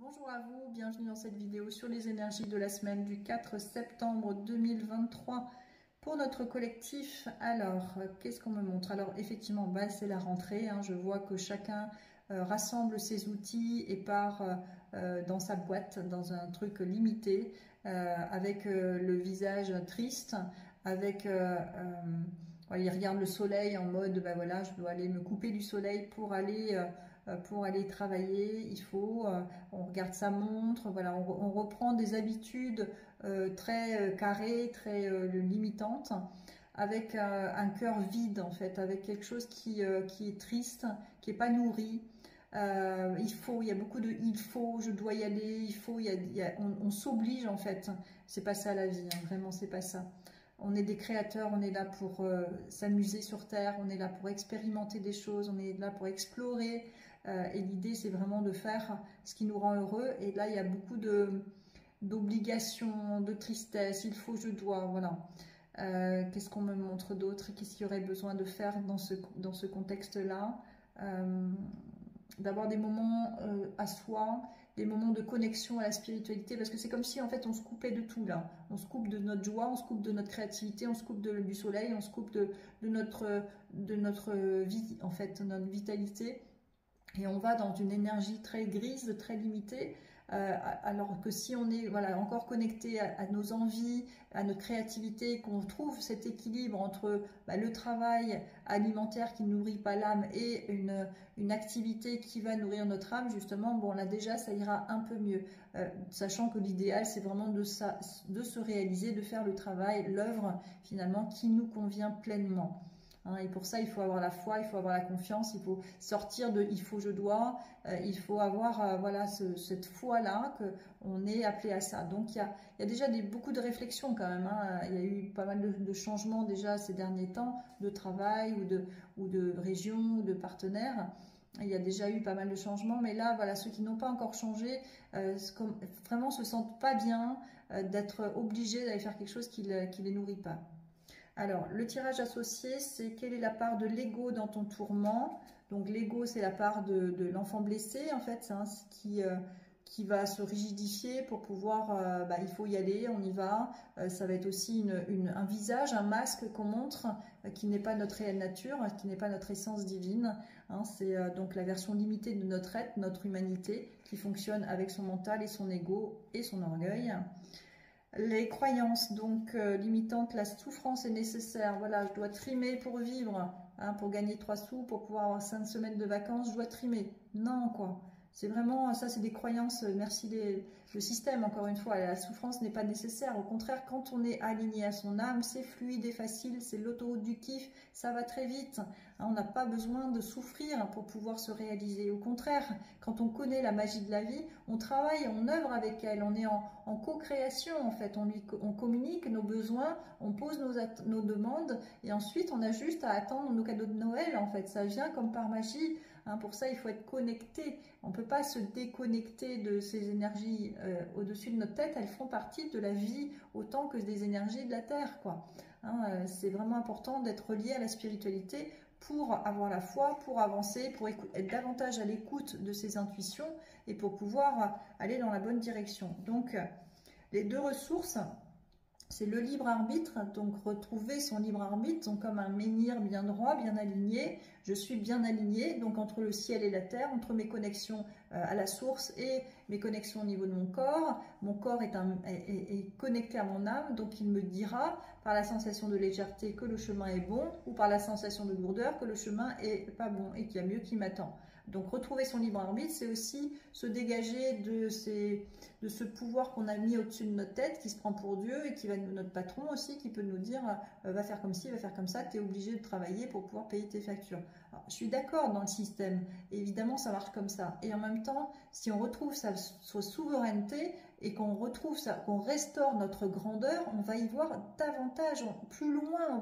Bonjour à vous, bienvenue dans cette vidéo sur les énergies de la semaine du 4 septembre 2023 pour notre collectif. Alors, qu'est-ce qu'on me montre? Alors, effectivement, c'est la rentrée, hein. Je vois que chacun rassemble ses outils et part dans sa boîte, dans un truc limité, avec le visage triste, avec... il regarde le soleil en mode, voilà, je dois aller me couper du soleil pour aller travailler. Il faut, on regarde sa montre, voilà, on reprend des habitudes très carrées, très limitantes, avec un cœur vide en fait, avec quelque chose qui est triste, qui n'est pas nourri. Il y a beaucoup de il faut, je dois y aller, il faut, on s'oblige en fait. C'est pas ça la vie, hein, vraiment, c'est pas ça. On est des créateurs, on est là pour s'amuser sur Terre, on est là pour expérimenter des choses, on est là pour explorer. Et l'idée, c'est vraiment de faire ce qui nous rend heureux. Et là, il y a beaucoup d'obligations, de tristesse, il faut, je dois, voilà. Qu'est-ce qu'on me montre d'autre? Qu'est-ce qu'il y aurait besoin de faire dans ce contexte-là? D'avoir des moments à soi, des moments de connexion à la spiritualité, parce que c'est comme si en fait on se coupait de tout là, on se coupe de notre joie, on se coupe de notre créativité, on se coupe du soleil, on se coupe de notre vie en fait, notre vitalité, et on va dans une énergie très grise, très limitée, alors que si on est encore connecté à nos envies, à notre créativité, qu'on trouve cet équilibre entre le travail alimentaire qui ne nourrit pas l'âme et une activité qui va nourrir notre âme, justement, là déjà ça ira un peu mieux, sachant que l'idéal c'est vraiment de se réaliser, de faire le travail, l'œuvre finalement qui nous convient pleinement. Et pour ça, il faut avoir la foi, il faut avoir la confiance, il faut sortir de « il faut, je dois », il faut avoir cette foi-là, qu'on est appelé à ça. Donc, il y a déjà beaucoup de réflexions quand même, hein. Il y a eu pas mal de changements déjà ces derniers temps, de travail ou de région ou de partenaires. Il y a déjà eu pas mal de changements, mais là, voilà, ceux qui n'ont pas encore changé, vraiment se sentent pas bien d'être obligés d'aller faire quelque chose qui les nourrit pas. Alors, le tirage associé, c'est quelle est la part de l'ego dans ton tourment. Donc, l'ego, c'est la part de l'enfant blessé, en fait, hein, qui va se rigidifier pour pouvoir, il faut y aller, on y va. Ça va être aussi un visage, un masque qu'on montre, qui n'est pas notre réelle nature, qui n'est pas notre essence divine. Hein, c'est donc la version limitée de notre être, notre humanité, qui fonctionne avec son mental et son ego et son orgueil. Les croyances donc limitantes, la souffrance est nécessaire. Voilà, je dois trimer pour vivre, hein, pour gagner 3 sous, pour pouvoir avoir 5 semaines de vacances, je dois trimer. Non, quoi. C'est vraiment, ça c'est des croyances, merci le système, encore une fois, la souffrance n'est pas nécessaire. Au contraire, quand on est aligné à son âme, c'est fluide et facile, c'est l'autoroute du kiff, ça va très vite. Hein, on n'a pas besoin de souffrir pour pouvoir se réaliser. Au contraire, quand on connaît la magie de la vie, on travaille, on œuvre avec elle, on est en co-création en fait, on communique nos besoins, on pose nos demandes et ensuite on a juste à attendre nos cadeaux de Noël en fait, ça vient comme par magie. Hein, pour ça, il faut être connecté. On ne peut pas se déconnecter de ces énergies au-dessus de notre tête. Elles font partie de la vie autant que des énergies de la Terre, quoi. Hein, c'est vraiment important d'être lié à la spiritualité pour avoir la foi, pour avancer, pour être davantage à l'écoute de ses intuitions et pour pouvoir aller dans la bonne direction. Donc, les deux ressources, c'est le libre arbitre, donc retrouver son libre arbitre, donc comme un menhir bien droit, bien aligné. Je suis bien aligné, donc entre le ciel et la terre, entre mes connexions à la source et mes connexions au niveau de mon corps. Mon corps est connecté à mon âme, donc il me dira par la sensation de légèreté que le chemin est bon, ou par la sensation de lourdeur que le chemin est pas bon et qu'il y a mieux qui m'attend. Donc retrouver son libre arbitre, c'est aussi se dégager de ce pouvoir qu'on a mis au-dessus de notre tête, qui se prend pour Dieu et qui va notre patron aussi, qui peut nous dire va faire comme ci, va faire comme ça, tu es obligé de travailler pour pouvoir payer tes factures. Alors, je suis d'accord dans le système, évidemment ça marche comme ça. Et en même temps, si on retrouve sa souveraineté et qu'on retrouve ça, qu'on restaure notre grandeur, on va y voir davantage, plus loin, on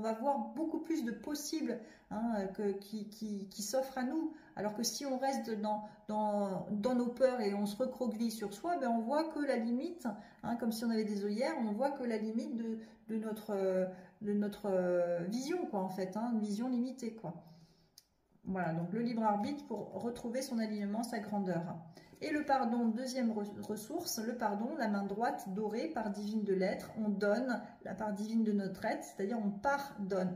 va voir beaucoup plus de possibles, hein, qui s'offrent à nous. Alors que si on reste dans nos peurs et on se recroqueville sur soi, on voit que la limite, hein, comme si on avait des œillères, on voit que la limite de notre vision, quoi, en fait, hein, une vision limitée, quoi. Voilà, donc le libre arbitre pour retrouver son alignement, sa grandeur. Et le pardon, deuxième ressource, le pardon, la main droite dorée, part divine de l'être, on donne la part divine de notre être, c'est-à-dire on pardonne,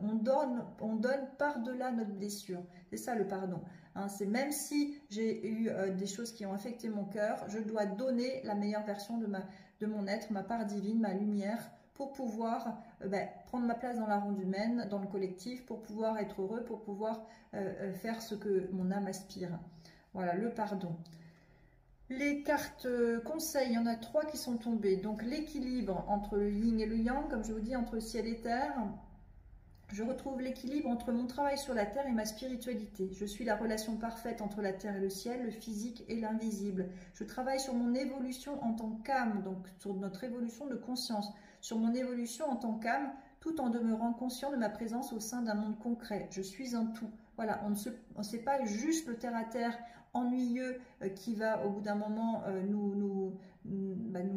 on donne par-delà notre blessure. C'est ça le pardon. Hein, c'est même si j'ai eu des choses qui ont affecté mon cœur, je dois donner la meilleure version de mon être, ma part divine, ma lumière, pour pouvoir prendre ma place dans la ronde humaine, dans le collectif, pour pouvoir être heureux, pour pouvoir faire ce que mon âme aspire. Voilà, le pardon. Les cartes conseils, il y en a 3 qui sont tombées. Donc l'équilibre entre le yin et le yang, comme je vous dis, entre le ciel et terre. Je retrouve l'équilibre entre mon travail sur la terre et ma spiritualité. Je suis la relation parfaite entre la terre et le ciel, le physique et l'invisible. Je travaille sur mon évolution en tant qu'âme, donc sur notre évolution de conscience, sur mon évolution en tant qu'âme, tout en demeurant conscient de ma présence au sein d'un monde concret. Je suis un tout. Voilà, on ne sait pas juste le terre-à-terre ennuyeux qui va au bout d'un moment nous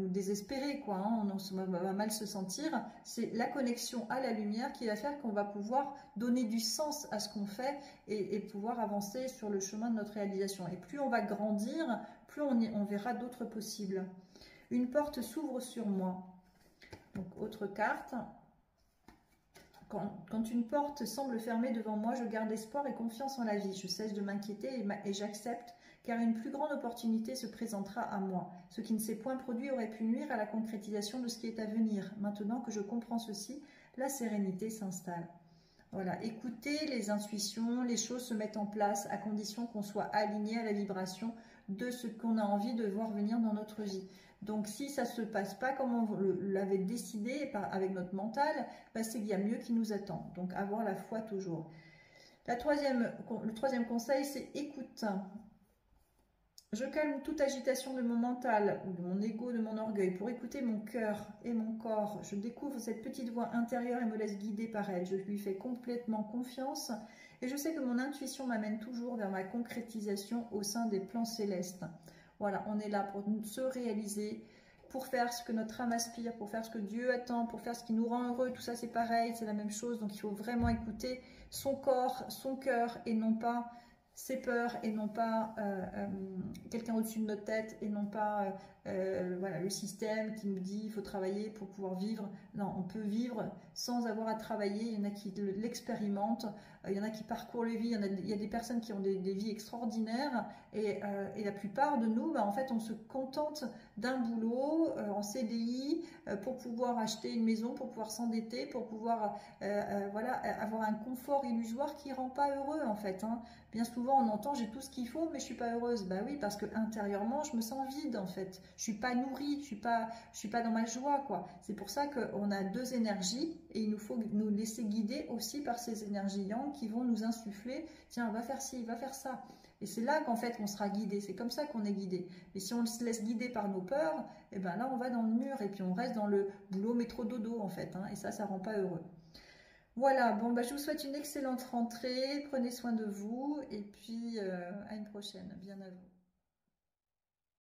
désespérer, quoi, hein, on va mal se sentir. C'est la connexion à la lumière qui va faire qu'on va pouvoir donner du sens à ce qu'on fait et pouvoir avancer sur le chemin de notre réalisation. Et plus on va grandir, plus on verra d'autres possibles. Une porte s'ouvre sur moi. Donc, autre carte. Quand une porte semble fermée devant moi, je garde espoir et confiance en la vie. Je cesse de m'inquiéter et j'accepte, car une plus grande opportunité se présentera à moi. Ce qui ne s'est point produit aurait pu nuire à la concrétisation de ce qui est à venir. Maintenant que je comprends ceci, la sérénité s'installe. Voilà, écoutez les intuitions, les choses se mettent en place à condition qu'on soit aligné à la vibration de ce qu'on a envie de voir venir dans notre vie. Donc si ça ne se passe pas comme on l'avait décidé avec notre mental, c'est qu'il y a mieux qui nous attend. Donc avoir la foi toujours. Le troisième conseil, c'est écoute. Je calme toute agitation de mon mental, de mon ego, de mon orgueil, pour écouter mon cœur et mon corps. Je découvre cette petite voix intérieure et me laisse guider par elle. Je lui fais complètement confiance et je sais que mon intuition m'amène toujours vers ma concrétisation au sein des plans célestes. Voilà, on est là pour se réaliser, pour faire ce que notre âme aspire, pour faire ce que Dieu attend, pour faire ce qui nous rend heureux. Tout ça, c'est pareil, c'est la même chose. Donc, il faut vraiment écouter son corps, son cœur et non pas ses peurs et non pas quelqu'un au-dessus de notre tête et non pas voilà, le système qui nous dit il faut travailler pour pouvoir vivre. Non, on peut vivre sans avoir à travailler. Il y en a qui l'expérimentent, il y en a qui parcourent les vies, il y a des personnes qui ont des vies extraordinaires et la plupart de nous, en fait, on se contente d'un boulot en CDI pour pouvoir acheter une maison, pour pouvoir s'endetter, pour pouvoir voilà, avoir un confort illusoire qui ne rend pas heureux en fait. Hein. Bien souvent, on entend j'ai tout ce qu'il faut, mais je suis pas heureuse. Bah oui, parce que intérieurement, je me sens vide en fait. Je suis pas nourrie, je suis pas dans ma joie quoi. C'est pour ça qu'on a 2 énergies et il nous faut nous laisser guider aussi par ces énergies yang qui vont nous insuffler. Tiens, va faire ci, va faire ça. Et c'est là qu'en fait on sera guidé. C'est comme ça qu'on est guidé. Et si on se laisse guider par nos peurs, et ben là on va dans le mur et puis on reste dans le boulot métro dodo en fait. Hein, et ça rend pas heureux. Voilà, bon, je vous souhaite une excellente rentrée, prenez soin de vous et puis à une prochaine, bien à vous.